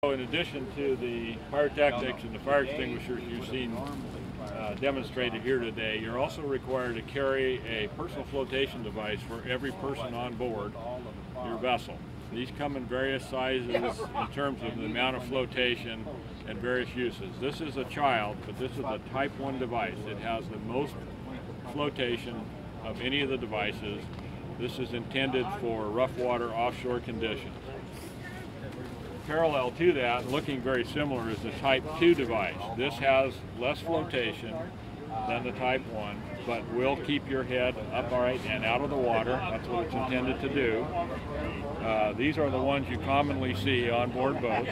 So in addition to the pyrotechnics and the fire extinguishers you've seen demonstrated here today, you're also required to carry a personal flotation device for every person on board your vessel. These come in various sizes in terms of the amount of flotation and various uses. This is a child, but this is a Type 1 device. It has the most flotation of any of the devices. This is intended for rough water offshore conditions. Parallel to that, looking very similar, is the Type 2 device. This has less flotation than the Type 1, but will keep your head upright and out of the water. That's what it's intended to do. These are the ones you commonly see on board boats.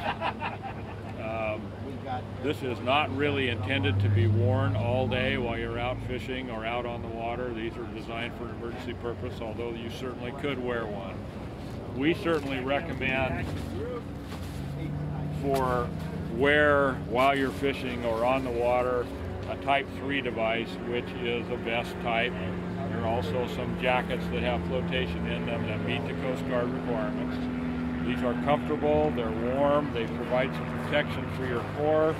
This is not really intended to be worn all day while you're out fishing or out on the water. These are designed for an emergency purpose, although you certainly could wear one. We certainly recommend for wear while you're fishing or on the water a Type 3 device, which is a vest type. There are also some jackets that have flotation in them that meet the Coast Guard requirements. These are comfortable, they're warm, they provide some protection for your core,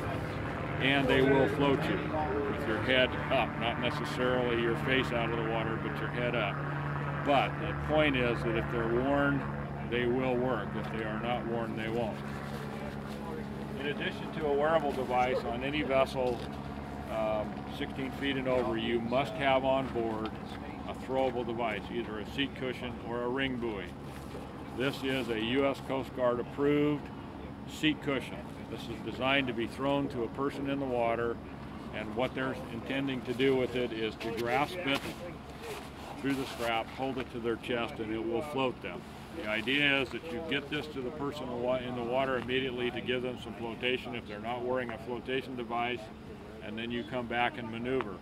and they will float you with your head up, not necessarily your face out of the water, but your head up. But the point is that if they're worn, they will work. If they are not worn, they won't. In addition to a wearable device on any vessel 16 feet and over, you must have on board a throwable device, either a seat cushion or a ring buoy. This is a U.S. Coast Guard approved seat cushion. This is designed to be thrown to a person in the water, and what they're intending to do with it is to grasp it through the strap, hold it to their chest, and it will float them. The idea is that you get this to the person in the water immediately to give them some flotation if they're not wearing a flotation device, and then you come back and maneuver.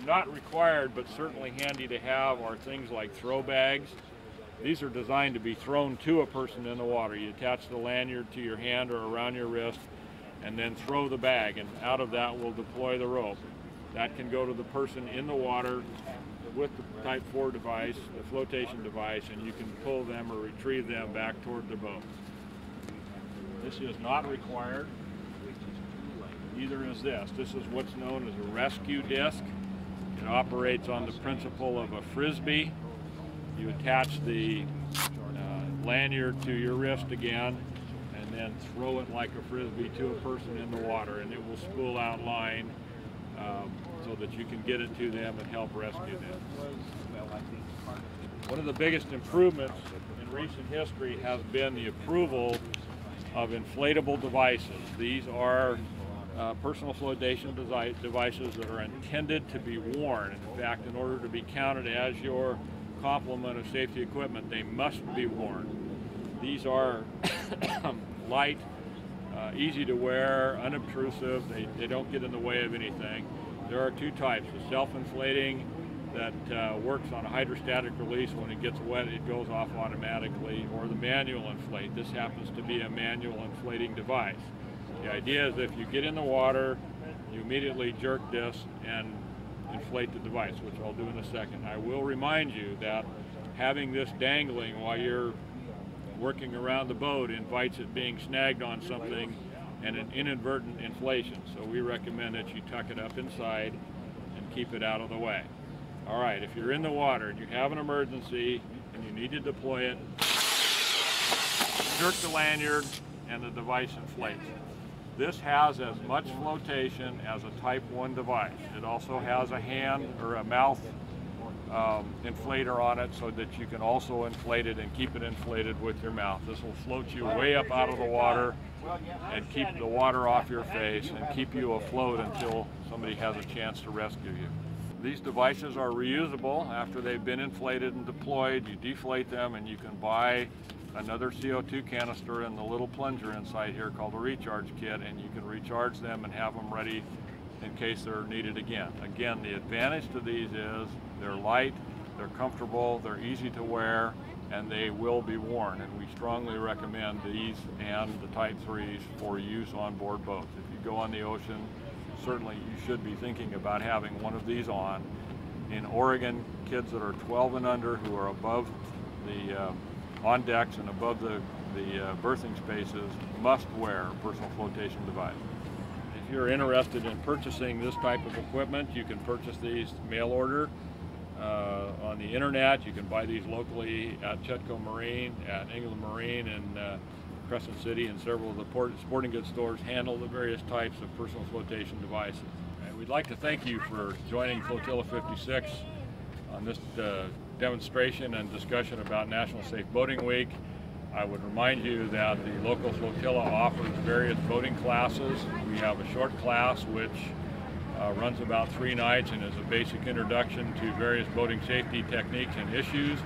Not required, but certainly handy to have, are things like throw bags. These are designed to be thrown to a person in the water. You attach the lanyard to your hand or around your wrist and then throw the bag, and out of that will deploy the rope. That can go to the person in the water with the Type 4 device, the flotation device, and you can pull them or retrieve them back toward the boat. This is not required. Either is this. This is what's known as a rescue disc. It operates on the principle of a frisbee. You attach the lanyard to your wrist again and then throw it like a frisbee to a person in the water, and it will spool out line so that you can get it to them and help rescue them. One of the biggest improvements in recent history has been the approval of inflatable devices. These are personal flotation devices that are intended to be worn. In fact, in order to be counted as your complement of safety equipment, they must be worn. These are light, easy to wear, unobtrusive. They don't get in the way of anything. There are two types: the self-inflating that works on a hydrostatic release. When it gets wet, it goes off automatically, or the manual inflate. This happens to be a manual inflating device. The idea is if you get in the water, you immediately jerk this and inflate the device, which I'll do in a second. I will remind you that having this dangling while you're working around the boat invites it being snagged on something and an inadvertent inflation. So we recommend that you tuck it up inside and keep it out of the way. All right, if you're in the water and you have an emergency and you need to deploy it, jerk the lanyard and the device inflates. This has as much flotation as a Type 1 device. It also has a hand or a mouth inflator on it so that you can also inflate it and keep it inflated with your mouth. This will float you way up out of the water and keep the water off your face and keep you afloat until somebody has a chance to rescue you. These devices are reusable. After they've been inflated and deployed, you deflate them and you can buy another CO2 canister and the little plunger inside here called a recharge kit, and you can recharge them and have them ready in case they're needed again. Again, the advantage to these is they're light, they're comfortable, they're easy to wear, and they will be worn. And we strongly recommend these and the Type 3s for use on board boats. If you go on the ocean, certainly you should be thinking about having one of these on. In Oregon, kids that are 12 and under who are above the on decks and above the the berthing spaces must wear a personal flotation device. If you're interested in purchasing this type of equipment, you can purchase these mail order on the internet. You can buy these locally at Chetco Marine, at England Marine, and Crescent City, and several of the sporting goods stores handle the various types of personal flotation devices. And we'd like to thank you for joining Flotilla 56 on this demonstration and discussion about National Safe Boating Week. I would remind you that the local flotilla offers various boating classes. We have a short class which runs about 3 nights and is a basic introduction to various boating safety techniques and issues.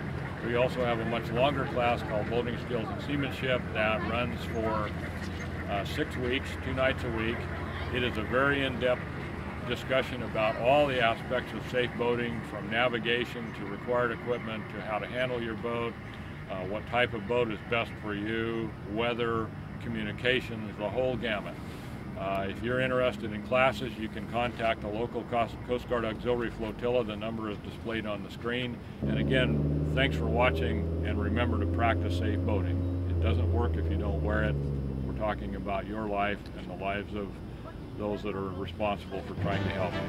We also have a much longer class called Boating Skills and Seamanship that runs for 6 weeks, 2 nights a week. It is a very in-depth discussion about all the aspects of safe boating, from navigation to required equipment to how to handle your boat, what type of boat is best for you, weather, communications, the whole gamut. If you're interested in classes, you can contact a local Coast Guard Auxiliary Flotilla. The number is displayed on the screen. And again, thanks for watching, and remember to practice safe boating. It doesn't work if you don't wear it. We're talking about your life and the lives of those that are responsible for trying to help you.